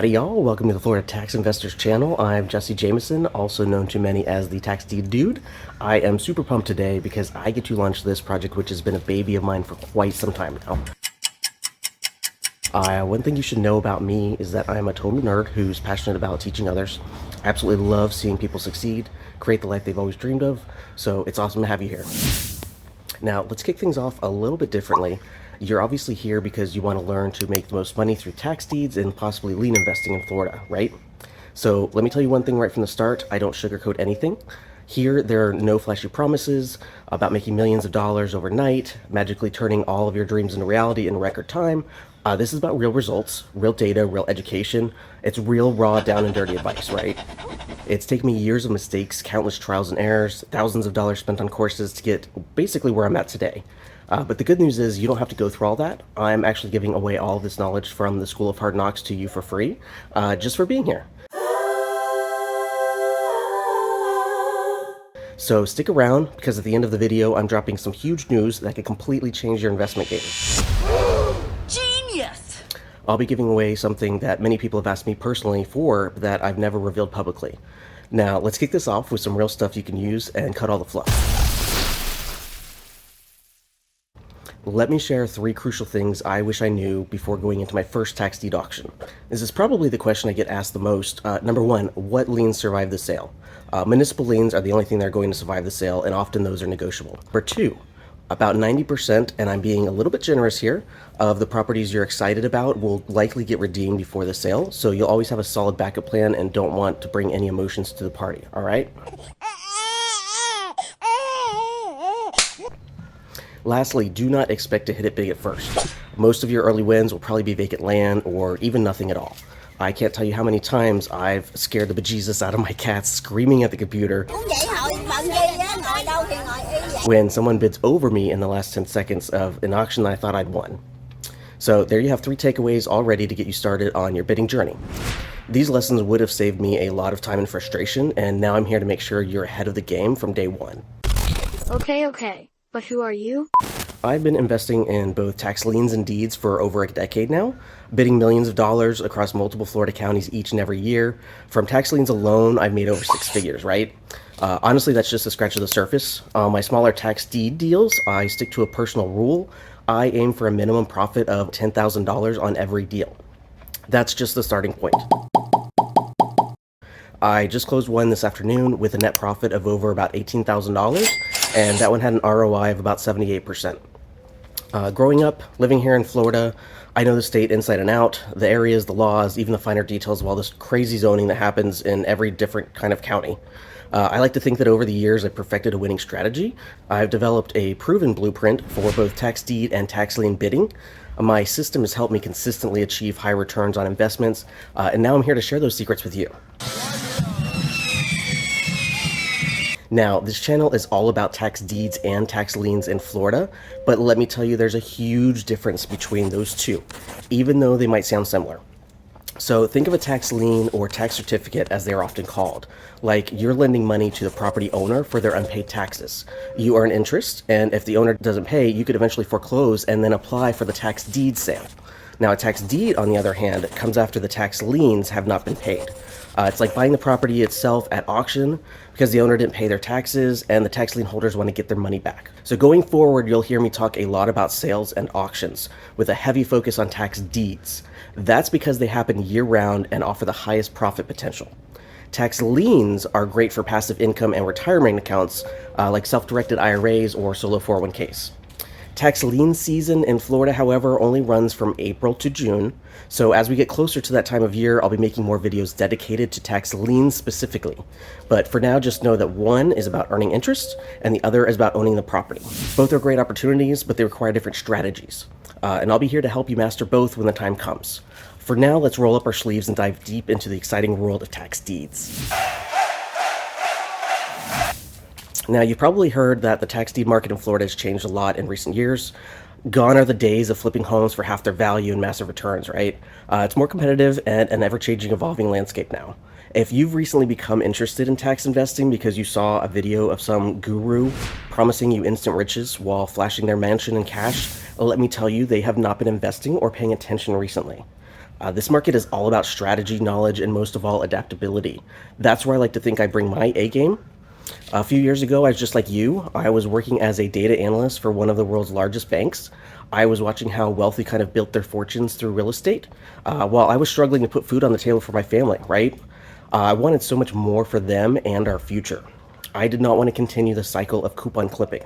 Howdy y'all, welcome to the Florida Tax Investors channel. I'm Jesse Jameson, also known to many as the Tax Deed Dude. I am super pumped today because I get to launch this project, which has been a baby of mine for quite some time now. One thing you should know about me is that I'm a total nerd who's passionate about teaching others. I absolutely love seeing people succeed, create the life they've always dreamed of, so it's awesome to have you here. Now, let's kick things off a little bit differently. You're obviously here because you want to learn to make the most money through tax deeds and possibly lien investing in Florida, right? So let me tell you one thing right from the start. I don't sugarcoat anything. Here, there are no flashy promises about making millions of dollars overnight, magically turning all of your dreams into reality in record time. This is about real results, real data, real education. It's real, raw, down and dirty advice, right? It's taken me years of mistakes, countless trials and errors, thousands of dollars spent on courses to get basically where I'm at today. But the good news is you don't have to go through all that. I'm actually giving away all of this knowledge from the School of Hard Knocks to you for free, just for being here. So stick around, because at the end of the video, I'm dropping some huge news that could completely change your investment game. Genius! I'll be giving away something that many people have asked me personally for that I've never revealed publicly. Now, let's kick this off with some real stuff you can use and cut all the fluff. Let me share 3 crucial things I wish I knew before going into my first tax deed auction. This is probably the question I get asked the most. Number 1, what liens survive the sale? Municipal liens are the only thing that are going to survive the sale, and often those are negotiable. Number 2, about 90%, and I'm being a little bit generous here, of the properties you're excited about will likely get redeemed before the sale, so you'll always have a solid backup plan and don't want to bring any emotions to the party, all right? Lastly, do not expect to hit it big at first. Most of your early wins will probably be vacant land or even nothing at all. I can't tell you how many times I've scared the bejesus out of my cats screaming at the computer when someone bids over me in the last 10 seconds of an auction that I thought I'd won. So there you have 3 takeaways all ready to get you started on your bidding journey. These lessons would have saved me a lot of time and frustration, and now I'm here to make sure you're ahead of the game from day one. Okay. But who are you? I've been investing in both tax liens and deeds for over a decade now, bidding millions of dollars across multiple Florida counties each and every year. From tax liens alone, I've made over 6 figures, right? Honestly, that's just a scratch of the surface. My smaller tax deed deals, I stick to a personal rule. I aim for a minimum profit of $10,000 on every deal. That's just the starting point. I just closed one this afternoon with a net profit of over about $18,000, and that one had an ROI of about 78%. Growing up, living here in Florida, I know the state inside and out, the areas, the laws, even the finer details of all this crazy zoning that happens in every different kind of county. I like to think that over the years I've perfected a winning strategy. I've developed a proven blueprint for both tax deed and tax lien bidding. My system has helped me consistently achieve high returns on investments, and now I'm here to share those secrets with you. Now, this channel is all about tax deeds and tax liens in Florida, but let me tell you, there's a huge difference between those two, even though they might sound similar. So think of a tax lien or tax certificate, as they are often called, like you're lending money to the property owner for their unpaid taxes. You earn interest, and if the owner doesn't pay, you could eventually foreclose and then apply for the tax deed sale. Now, a tax deed, on the other hand, comes after the tax liens have not been paid. It's like buying the property itself at auction because the owner didn't pay their taxes and the tax lien holders want to get their money back. So going forward, you'll hear me talk a lot about sales and auctions with a heavy focus on tax deeds. That's because they happen year-round and offer the highest profit potential. Tax liens are great for passive income and retirement accounts like self-directed IRAs or solo 401ks. Tax lien season in Florida, however, only runs from April to June. So as we get closer to that time of year, I'll be making more videos dedicated to tax liens specifically. But for now, just know that one is about earning interest and the other is about owning the property. Both are great opportunities, but they require different strategies. And I'll be here to help you master both when the time comes. For now, let's roll up our sleeves and dive deep into the exciting world of tax deeds. Now, you've probably heard that the tax deed market in Florida has changed a lot in recent years. Gone are the days of flipping homes for half their value and massive returns, right? It's more competitive and an ever-changing, evolving landscape now. If you've recently become interested in tax investing because you saw a video of some guru promising you instant riches while flashing their mansion in cash, let me tell you, they have not been investing or paying attention recently. This market is all about strategy, knowledge, and most of all, adaptability. That's where I like to think I bring my A game. A few years ago, I was just like you. I was working as a data analyst for one of the world's largest banks. I was watching how wealthy kind of built their fortunes through real estate, while I was struggling to put food on the table for my family, right? I wanted so much more for them and our future. I did not want to continue the cycle of coupon clipping.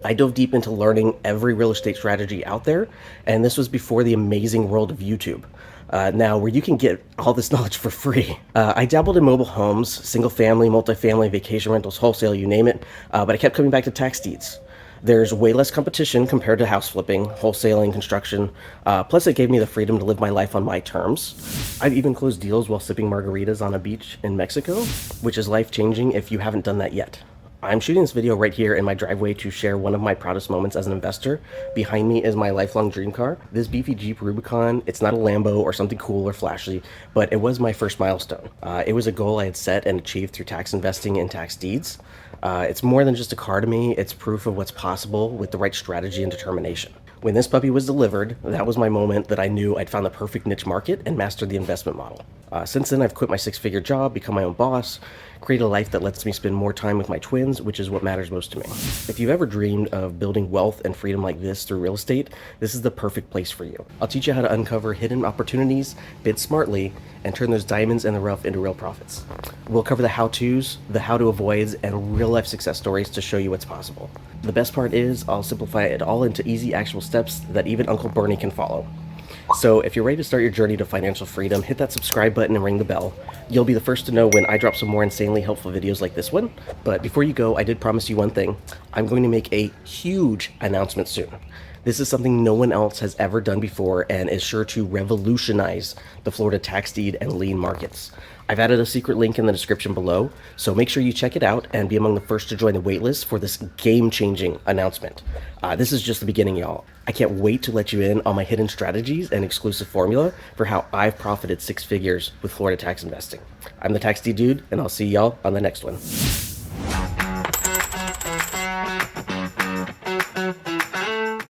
I dove deep into learning every real estate strategy out there, and this was before the amazing world of YouTube. Now, where you can get all this knowledge for free. I dabbled in mobile homes, single family, multifamily, vacation rentals, wholesale, you name it, but I kept coming back to tax deeds. There's way less competition compared to house flipping, wholesaling, construction. Plus, it gave me the freedom to live my life on my terms. I've even closed deals while sipping margaritas on a beach in Mexico, which is life-changing if you haven't done that yet. I'm shooting this video right here in my driveway to share one of my proudest moments as an investor. Behind me is my lifelong dream car, this beefy Jeep Rubicon. It's not a Lambo or something cool or flashy, but it was my first milestone. It was a goal I had set and achieved through tax investing and tax deeds. It's more than just a car to me, it's proof of what's possible with the right strategy and determination. When this puppy was delivered, that was my moment that I knew I'd found the perfect niche market and mastered the investment model. Since then, I've quit my six-figure job, become my own boss, create a life that lets me spend more time with my twins, which is what matters most to me. If you've ever dreamed of building wealth and freedom like this through real estate, this is the perfect place for you. I'll teach you how to uncover hidden opportunities, bid smartly, and turn those diamonds in the rough into real profits. We'll cover the how-tos, the how-to-avoids, and real-life success stories to show you what's possible. The best part is I'll simplify it all into easy, actionable steps that even Uncle Bernie can follow. So if you're ready to start your journey to financial freedom, hit that subscribe button and ring the bell. You'll be the first to know when I drop some more insanely helpful videos like this one. But before you go, I did promise you one thing. I'm going to make a huge announcement soon. This is something no one else has ever done before and is sure to revolutionize the Florida tax deed and lien markets. I've added a secret link in the description below, so make sure you check it out and be among the first to join the waitlist for this game-changing announcement. This is just the beginning, y'all. I can't wait to let you in on my hidden strategies and exclusive formula for how I've profited six figures with Florida tax investing. I'm the Tax Deed Dude, and I'll see y'all on the next one.